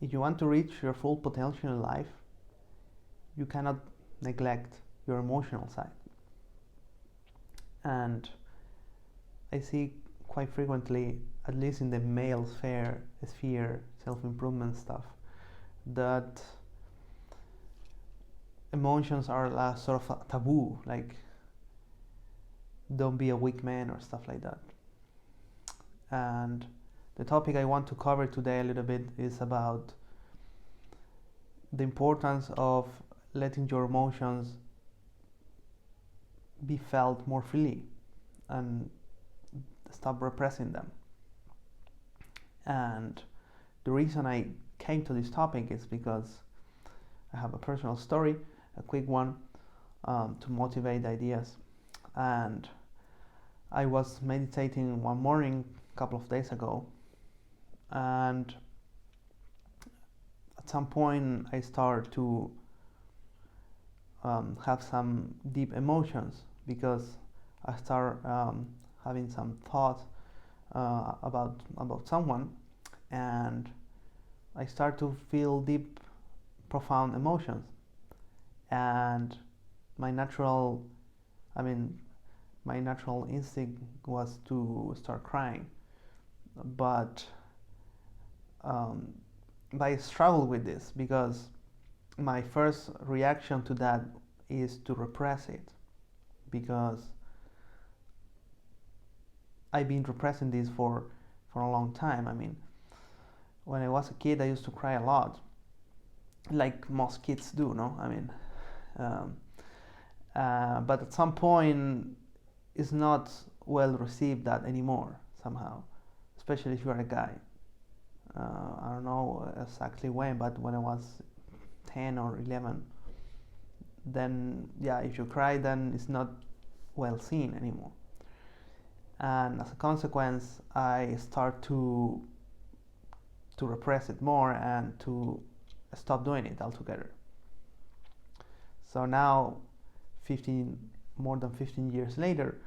if you want to reach your full potential in life, you cannot neglect your emotional side. And I see quite frequently, at least in the male sphere, self-improvement stuff, that emotions are a sort of a taboo, like don't be a weak man or stuff like that. And the topic I want to cover today a little bit is about the importance of letting your emotions be felt more freely and stop repressing them. And the reason I came to this topic is because I have a personal story, a quick one, to motivate ideas. And I was meditating one morning a couple of days ago, and at some point I started to have some deep emotions because I start having some thoughts about someone, and I start to feel deep, profound emotions. And my natural, my natural instinct was to start crying, but I struggle with this because my first reaction to that is to repress it, because I've been repressing this for a long time. I mean, when I was a kid, I used to cry a lot, like most kids do, no? Um, but at some point, it's not well received that anymore somehow, especially if you're a guy. I don't know exactly when, but when I was 10 or 11, then yeah, if you cry, then it's not well seen anymore. And as a consequence, I start to repress it more and to stop doing it altogether. So now, more than 15 years later,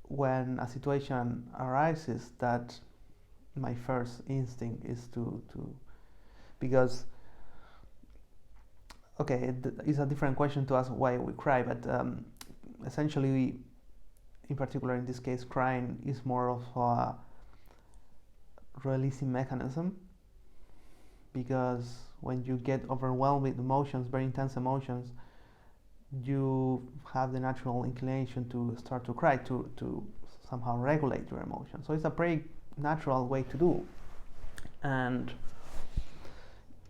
when a situation arises that my first instinct is to because okay, it's a different question to ask why we cry, but essentially, in particular in this case, crying is more of a releasing mechanism, because when you get overwhelmed with emotions, very intense emotions, you have the natural inclination to start to cry, to somehow regulate your emotions. So it's a very natural way to do. And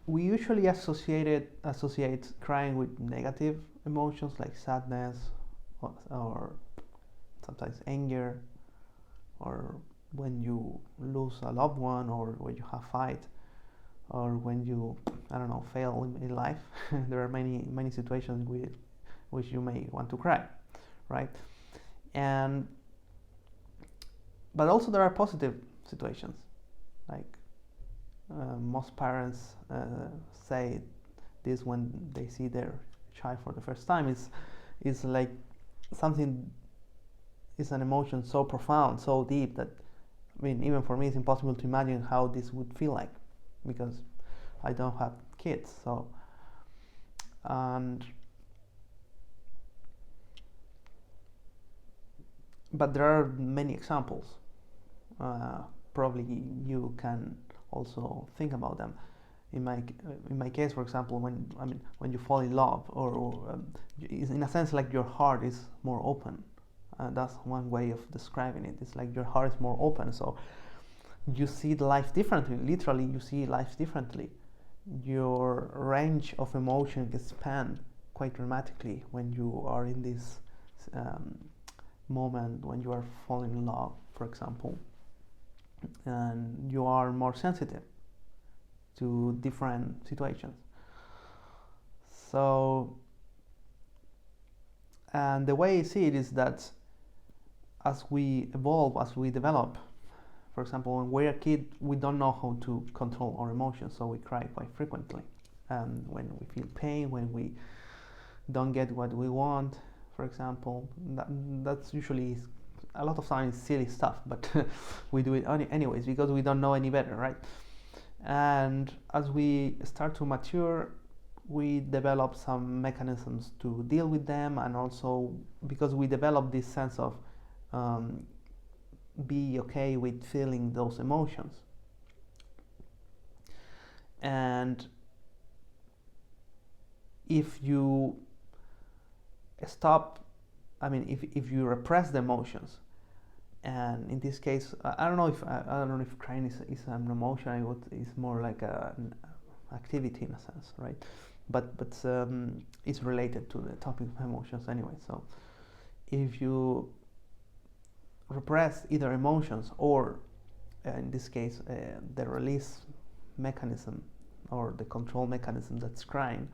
we usually associate crying with negative emotions like sadness, or sometimes anger, or when you lose a loved one, or when you have a fight, or when you, I don't know, fail in life. There are many situations which you may want to cry, right? And but also there are positive situations, like most parents say this when they see their child for the first time. Is like something, is an emotion so profound, so deep, that I mean, even for me, it's impossible to imagine how this would feel like, because I don't have kids. So, and but there are many examples. Probably you can also think about them. In my case, for example, when you fall in love, or in a sense, like your heart is more open. That's one way of describing it. It's like your heart is more open, so you see the life differently. Literally, you see life differently. Your range of emotion expands quite dramatically when you are in this moment, when you are falling in love, for example, and you are more sensitive to different situations. So, and the way I see it is that as we evolve, as we develop, for example, when we're a kid, we don't know how to control our emotions, so we cry quite frequently. When we feel pain, when we don't get what we want, for example, that's usually a lot of times silly stuff, but we do it anyways because we don't know any better, right? And as we start to mature, we develop some mechanisms to deal with them, and also because we develop this sense of um, be okay with feeling those emotions. And if you stop, I mean, if you repress the emotions, and in this case, I don't know if crying is an emotion. It's more like an activity in a sense, right? But it's related to the topic of emotions anyway. So if you repress either emotions or in this case the release mechanism or the control mechanism that's crying,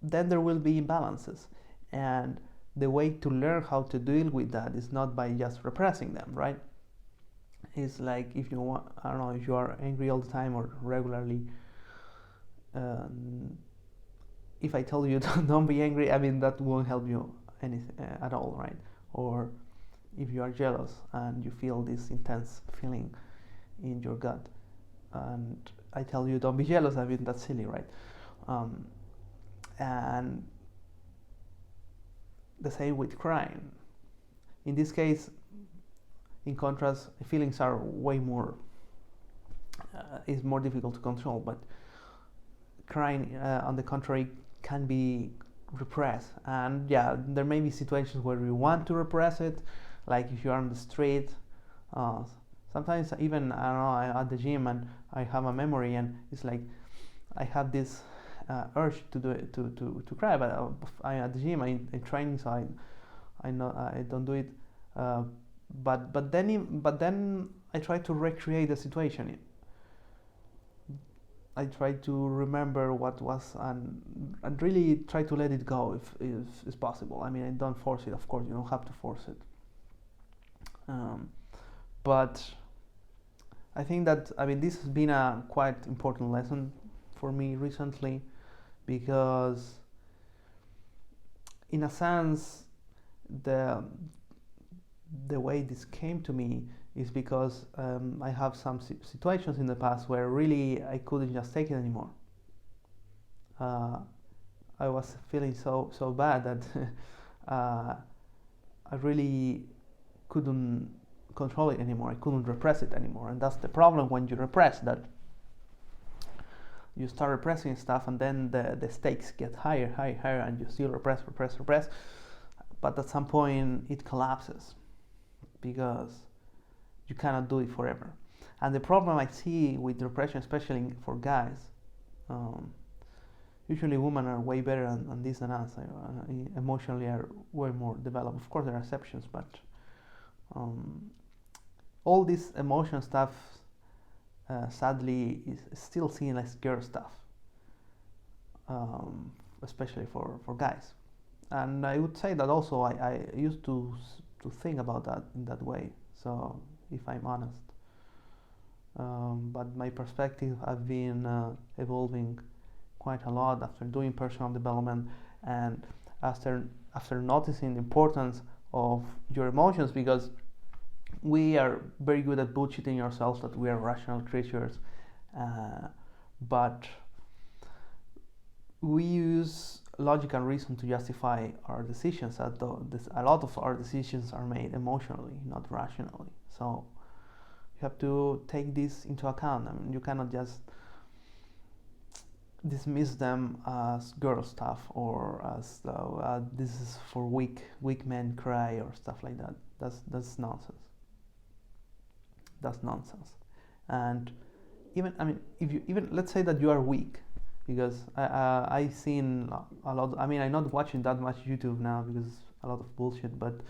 then there will be imbalances. And the way to learn how to deal with that is not by just repressing them, right? It's like if you want, I don't know, if you are angry all the time or regularly, if I tell you don't be angry, I mean that won't help you anything at all, right? Or if you are jealous and you feel this intense feeling in your gut, and I tell you don't be jealous, I mean that's silly, right? And the same with crying. In this case, in contrast, feelings are way more is more difficult to control, but crying on the contrary can be repressed. And yeah, there may be situations where you want to repress it, like if you're on the street. Sometimes even, I don't know, I'm at the gym and I have a memory, and it's like I have this urge to do it, to cry, but I'm at the gym, I'm training, so I know I don't do it. But then I try to recreate the situation. I try to remember what was, and really try to let it go if it's possible. I mean, I don't force it. Of course, you don't have to force it. But I think that, I mean, this has been a quite important lesson for me recently, because in a sense the way this came to me is because I have some situations in the past where really I couldn't just take it anymore. I was feeling so bad that I really couldn't control it anymore. I couldn't repress it anymore, and that's the problem when you repress, that you start repressing stuff, and then the stakes get higher, and you still repress, but at some point it collapses because you cannot do it forever. And the problem I see with repression, especially for guys, usually women are way better on this than us. Emotionally are way more developed. Of course, there are exceptions, but all this emotion stuff sadly is still seen as girl stuff, especially for guys. And I would say that also I used to think about that in that way, so if I'm honest. But my perspective have been evolving quite a lot after doing personal development, and after noticing the importance of your emotions, because we are very good at bullshitting ourselves that we are rational creatures, but we use logic and reason to justify our decisions. A lot of our decisions are made emotionally, not rationally. So you have to take this into account. I mean, you cannot just dismiss them as girl stuff, or as this is for weak men cry or stuff like that. That's nonsense. That's nonsense. And even, I mean, if you even, let's say that you are weak, because I've seen a lot. I mean, I'm not watching that much YouTube now because a lot of bullshit. But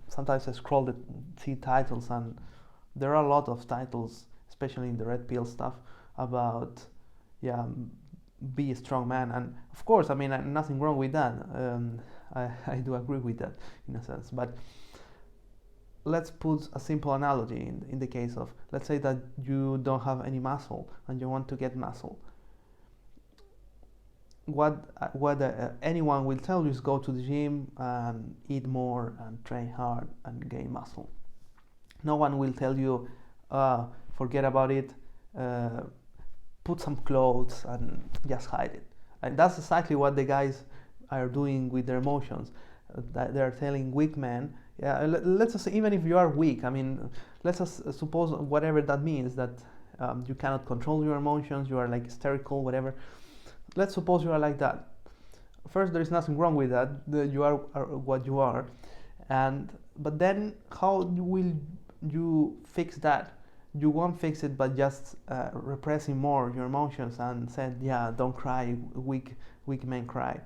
sometimes I scroll to see titles, and there are a lot of titles, especially in the red pill stuff, about be a strong man. And of course, I mean, nothing wrong with that. I do agree with that in a sense. But let's put a simple analogy in the case of, let's say that you don't have any muscle and you want to get muscle. What anyone will tell you is go to the gym and eat more and train hard and gain muscle. No one will tell you forget about it, put some clothes and just hide it. And that's exactly what the guys are doing with their emotions. They're telling weak men, yeah, let's just say, even if you are weak, I mean, let's just suppose whatever that means, that you cannot control your emotions, you are like hysterical, whatever. Let's suppose you are like that. First, there is nothing wrong with that. You are what you are, but then how will you fix that? You won't fix it by just repressing more your emotions and said, yeah, don't cry, weak men cry,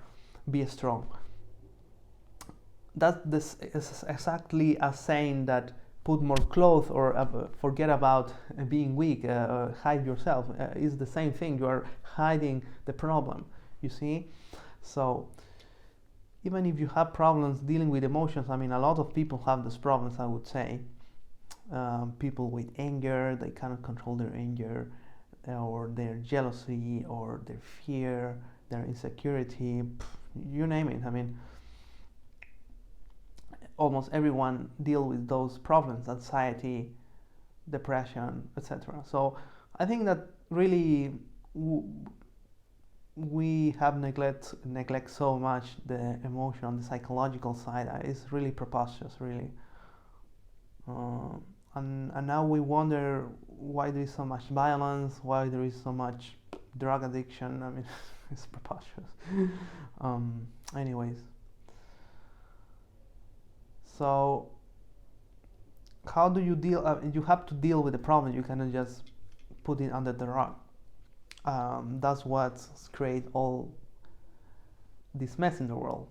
be strong. This is exactly as saying that put more clothes or forget about being weak, hide yourself. Is the same thing. You are hiding the problem, you see. So even if you have problems dealing with emotions, I mean, a lot of people have these problems, I would say. People with anger, they cannot control their anger, or their jealousy, or their fear, their insecurity, you name it. I mean, almost everyone deal with those problems: anxiety, depression, etc. So I think that really we have neglect so much the emotional, the psychological side. It's really preposterous, really. And now we wonder why there is so much violence, why there is so much drug addiction. I mean, it's preposterous. Anyways, so how do you deal? You have to deal with the problem. You cannot just put it under the rug. That's what creates all this mess in the world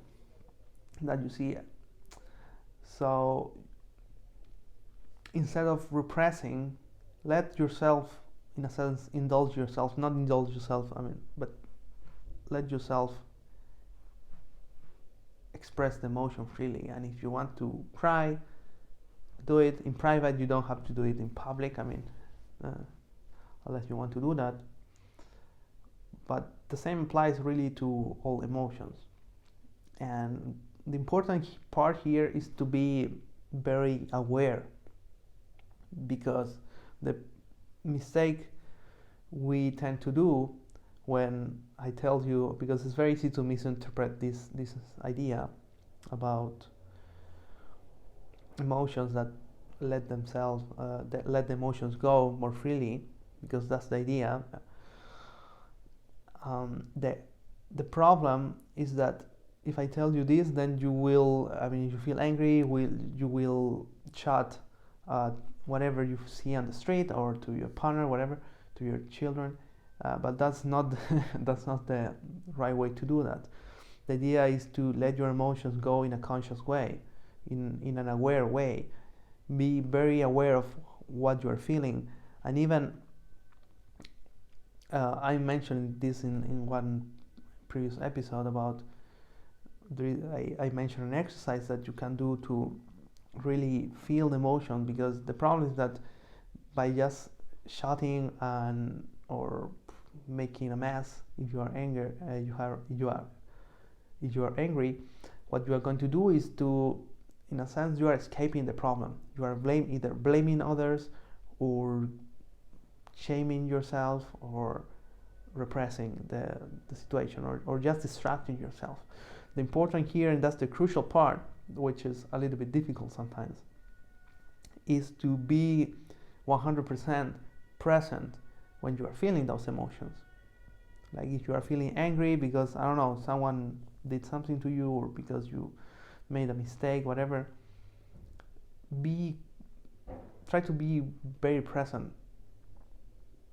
that you see. So instead of repressing, let yourself, in a sense, indulge yourself. Not indulge yourself, I mean, but let yourself express the emotion freely. And if you want to cry, do it in private. You don't have to do it in public, I mean, unless you want to do that. But the same applies really to all emotions. And the important part here is to be very aware, because the mistake we tend to do when I tell you, because it's very easy to misinterpret this idea about emotions that let the emotions go more freely, because that's the idea. The problem is that if I tell you this, then you will, I mean, if you feel angry, you will chat whatever you see on the street, or to your partner, whatever, to your children. But that's not that's not the right way to do that. The idea is to let your emotions go in a conscious way, in an aware way. Be very aware of what you are feeling. And even I mentioned this in one previous episode about I mentioned an exercise that you can do to really feel the emotion, because the problem is that by just shouting or making a mess, if you are angry, if you are angry, what you are going to do is to, in a sense, you are escaping the problem. You are either blaming others, or shaming yourself, or repressing the situation, or just distracting yourself. The important here, and that's the crucial part, which is a little bit difficult sometimes, is to be 100% present when you are feeling those emotions. Like if you are feeling angry because, I don't know, someone did something to you, or because you made a mistake, whatever, try to be very present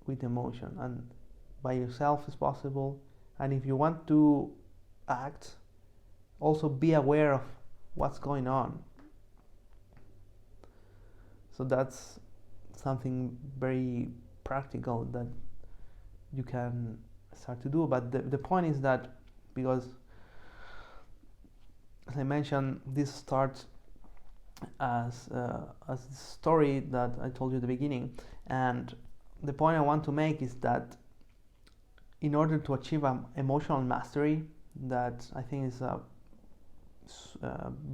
with emotion, and by yourself as possible. And if you want to act, also be aware of what's going on. So that's something very practical that you can start to do. But the point is that, because as I mentioned, this starts as a story that I told you at the beginning, and the point I want to make is that in order to achieve emotional mastery, that I think is a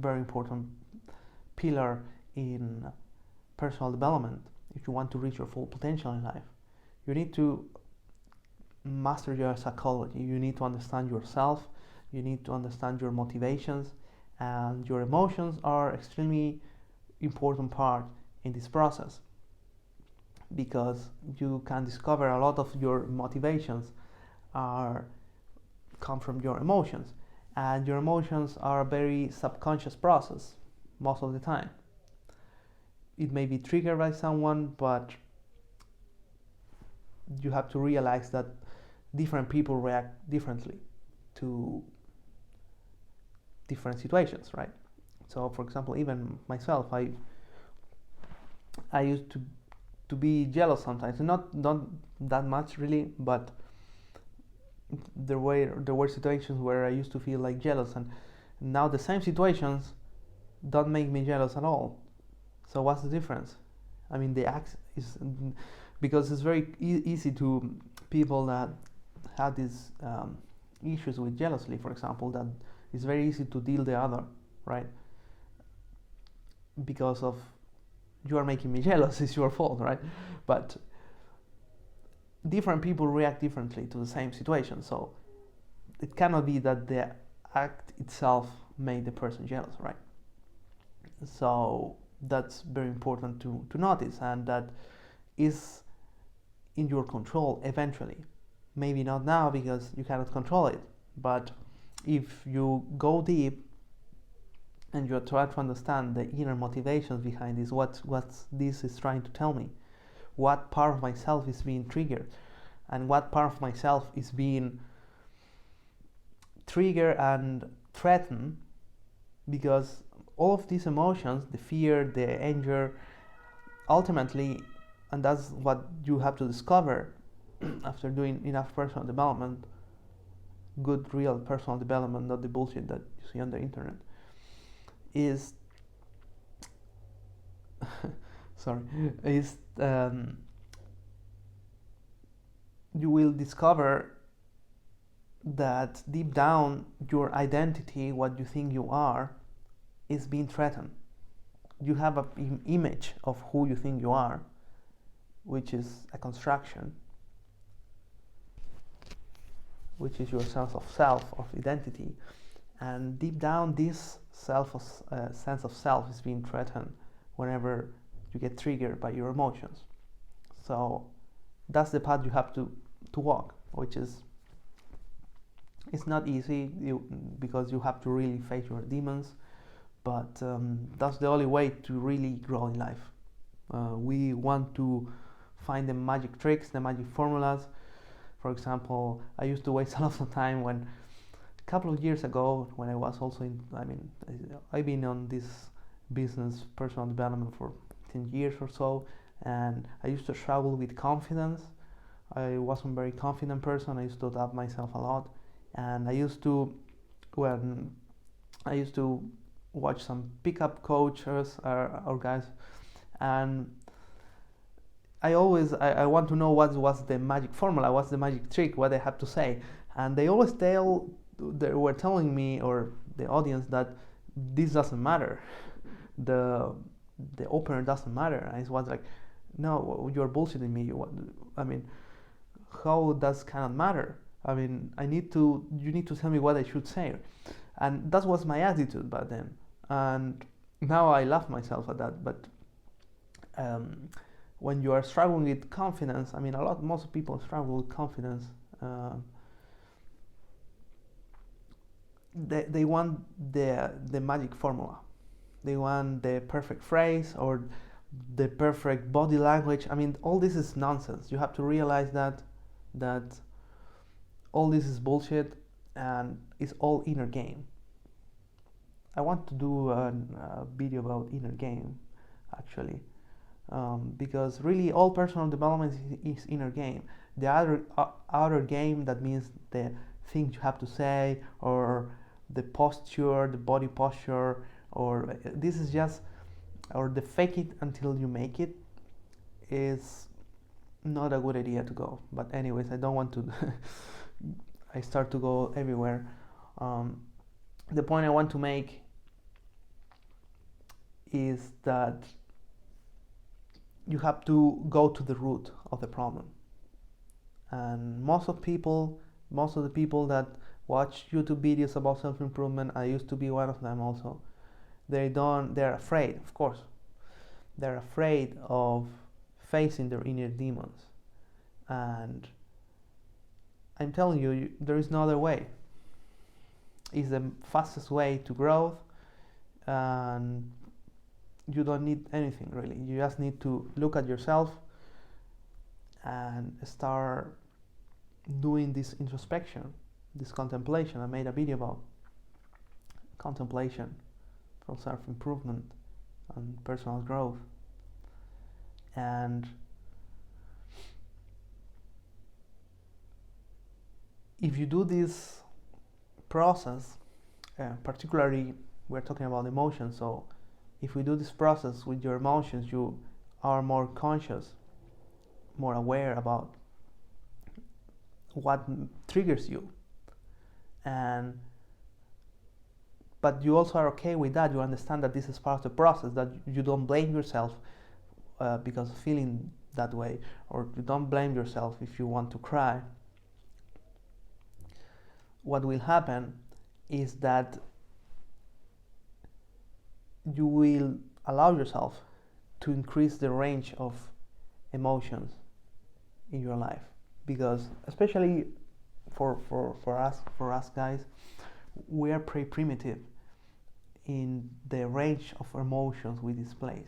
very important pillar in personal development, if you want to reach your full potential in life, you need to master your psychology. You need to understand yourself. You need to understand your motivations, and your emotions are extremely important part in this process, because you can discover a lot of your motivations are come from your emotions, and your emotions are a very subconscious process most of the time. It may be triggered by someone, but you have to realize that different people react differently to different situations, right? So, for example, even myself, I used to be jealous sometimes, not that much really, but there were situations where I used to feel like jealous, and now the same situations don't make me jealous at all. So what's the difference? I mean, the act is because it's very easy to people that have these issues with jealousy, for example, that it's very easy to deal the other, right? Because of you are making me jealous, it's your fault, right? But different people react differently to the same situation, so it cannot be that the act itself made the person jealous, right? So that's very important to notice, and that is in your control eventually. Maybe not now because you cannot control it, but if you go deep and you try to understand the inner motivations behind this, what this is trying to tell me, what part of myself is being triggered, and what part of myself is being triggered and threatened, because all of these emotions, the fear, the anger, ultimately, and that's what you have to discover after doing enough personal development, good real personal development, not the bullshit that you see on the internet, is sorry, is you will discover that deep down your identity, what you think you are, is being threatened. You have an image of who you think you are, which is a construction, which is your sense of self, of identity, and deep down this sense of self is being threatened whenever you get triggered by your emotions. So that's the path you have to walk, which is, it's not easy because you have to really face your demons, but that's the only way to really grow in life. We want to find the magic tricks, the magic formulas. For example, I used to waste a lot of time when a couple of years ago, when I was also I've been on this business personal development for 10 years or so, and I used to struggle with confidence. I wasn't a very confident person. I used to doubt myself a lot, and I used to watch some pickup coaches or guys, and I want to know what was the magic formula, what's the magic trick, what they have to say, and they were telling me, or the audience, that this doesn't matter, the opener doesn't matter, and it was like, no, you're bullshitting me. How does cannot matter? You need to tell me what I should say, and that was my attitude back then, and now I laugh myself at that. But when you are struggling with confidence, most people struggle with confidence. They want the magic formula. They want the perfect phrase or the perfect body language. All this is nonsense. You have to realize that all this is bullshit, and it's all inner game. I want to do a video about inner game, actually, because really all personal development is inner game. The outer game, that means the things you have to say, or the posture, the body posture, or this is just, or the fake it until you make it, is not a good idea to go. But anyways, I don't want to I start to go everywhere. The point I want to make is that you have to go to the root of the problem. And most of the people that watch YouTube videos about self-improvement, I used to be one of them also, they're afraid, of course. They're afraid of facing their inner demons. And I'm telling you, there is no other way. It's the fastest way to growth, and you don't need anything really. You just need to look at yourself and start doing this introspection, this contemplation. I made a video about contemplation for self-improvement and personal growth. And if you do this process, particularly we're talking about emotions, so if we do this process with your emotions, you are more conscious, more aware about what triggers you, but you also are okay with that. You understand that this is part of the process, that you don't blame yourself because of feeling that way, or you don't blame yourself if you want to cry. What will happen is that you will allow yourself to increase the range of emotions in your life, because especially for us guys, we are pretty primitive in the range of emotions we display.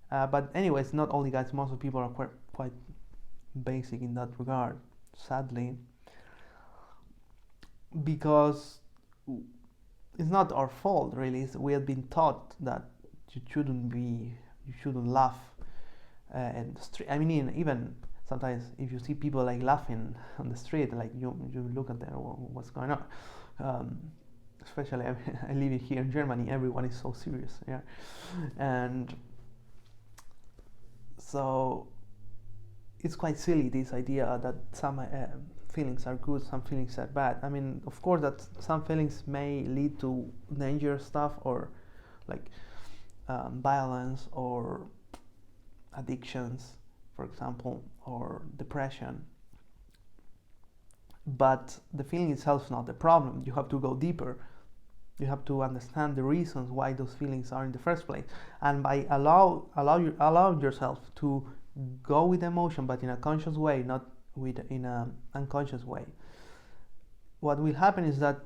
But anyways, not only guys, most of people are quite basic in that regard, sadly, because it's not our fault really. We have been taught that you shouldn't laugh in the street. I mean, even sometimes if you see people like laughing on the street, like you look at them, what's going on? Especially I live here in Germany, everyone is so serious, yeah, and so it's quite silly, this idea that some feelings are good, some feelings are bad. I mean, of course that some feelings may lead to dangerous stuff, or like violence or addictions, for example, or depression, but the feeling itself is not the problem. You have to go deeper. You have to understand the reasons why those feelings are in the first place, and by allow yourself to go with emotion, but in a conscious way, not in an unconscious way. What will happen is that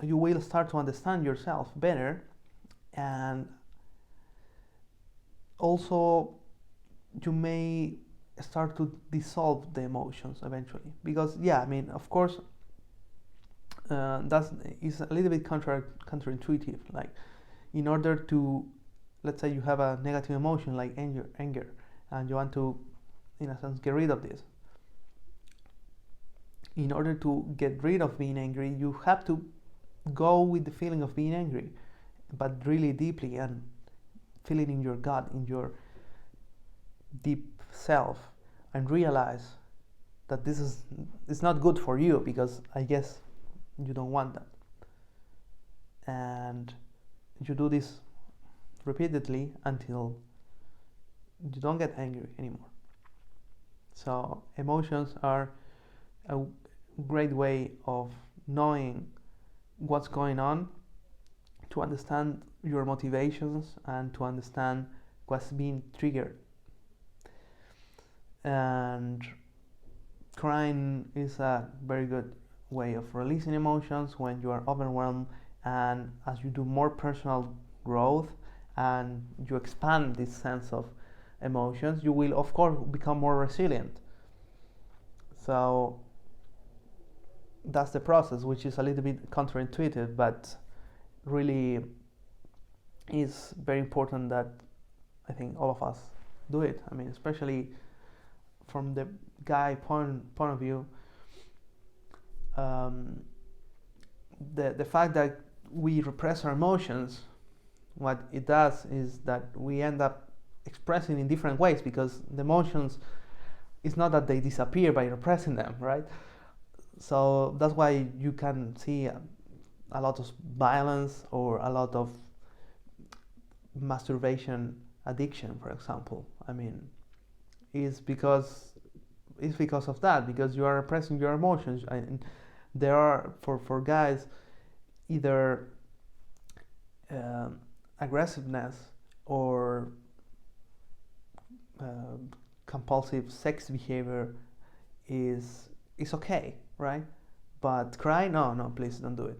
you will start to understand yourself better, and also you may start to dissolve the emotions eventually, because yeah, I mean, of course, that is a little bit counterintuitive. Like, in order to, let's say you have a negative emotion like anger, and you want to, in a sense, get rid of this. In order to get rid of being angry, you have to go with the feeling of being angry, but really deeply, and feel it in your gut, in your deep self, and realize that it's not good for you, because I guess you don't want that. And you do this repeatedly until you don't get angry anymore. So emotions are a great way of knowing what's going on, to understand your motivations, and to understand what's being triggered. And crying is a very good way of releasing emotions when you are overwhelmed, and as you do more personal growth and you expand this sense of emotions, you will of course become more resilient. So that's the process, which is a little bit counterintuitive, but really is very important that I think all of us do it. I mean, especially from the guy point of view, the fact that we repress our emotions, what it does is that we end up expressing in different ways, because the emotions, it's not that they disappear by repressing them, right? So that's why you can see a lot of violence, or a lot of masturbation addiction, for example. I mean, is because it's because of that, because you are repressing your emotions. And there are for guys either aggressiveness or compulsive sex behavior is okay, right? But cry, no, no, please don't do it.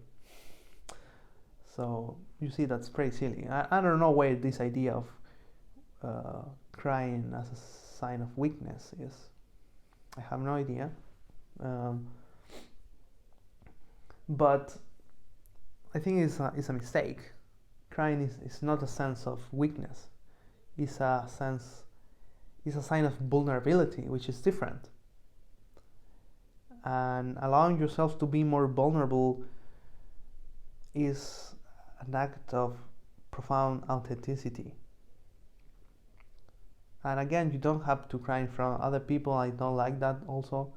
So you see, that's pretty silly. I don't know where this idea of crying as a sign of weakness is. I have no idea. Um, but I think it's a mistake. Crying is not a sense of weakness. It's a sign of vulnerability, which is different. And allowing yourself to be more vulnerable is an act of profound authenticity. And again, you don't have to cry in front of other people. I don't like that also.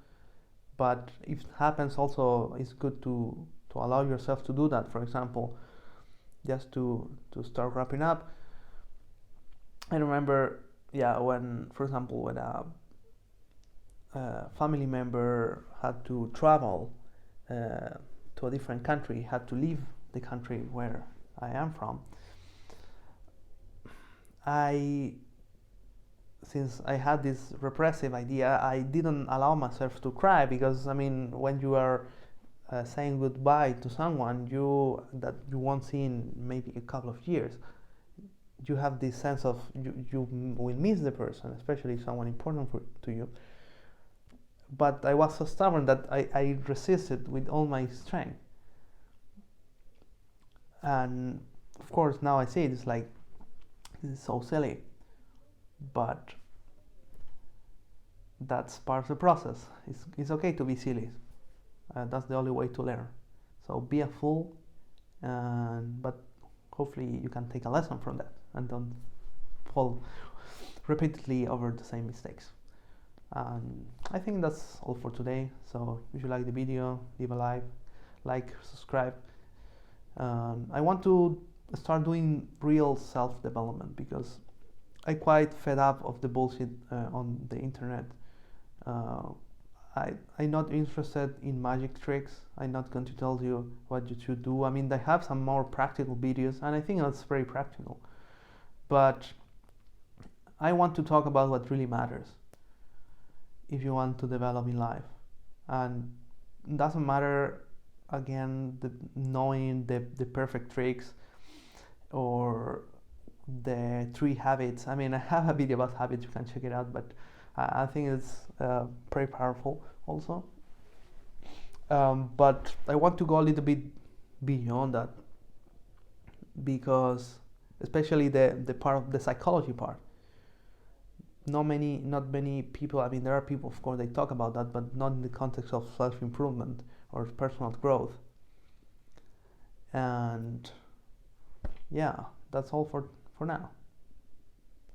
But if it happens, also it's good to allow yourself to do that. For example, just to start wrapping up, I remember, when, for example, when a family member had to travel to a different country, had to leave the country where I am from, since I had this repressive idea, I didn't allow myself to cry, because I mean, when you are saying goodbye to someone that you won't see in maybe a couple of years, you have this sense of you will miss the person, especially someone important to you. But I was so stubborn that I resisted with all my strength. And of course, now I see it's like, this is so silly. But that's part of the process. It's okay to be silly. That's the only way to learn. So be a fool, but hopefully you can take a lesson from that and don't fall repeatedly over the same mistakes. And I think that's all for today. So if you like the video, leave a like, subscribe. I want to start doing real self-development, because I'm quite fed up of the bullshit on the internet. I'm not interested in magic tricks. I'm not going to tell you what you should do. I mean, they have some more practical videos, and I think that's very practical. But I want to talk about what really matters if you want to develop in life. And it doesn't matter, again, knowing the perfect tricks or the 3 habits. I mean, I have a video about habits, you can check it out, but I think it's pretty powerful also. But I want to go a little bit beyond that, because especially the part of the psychology part, not many people, I mean, there are people, of course, they talk about that, but not in the context of self-improvement or personal growth. And yeah, that's all for now.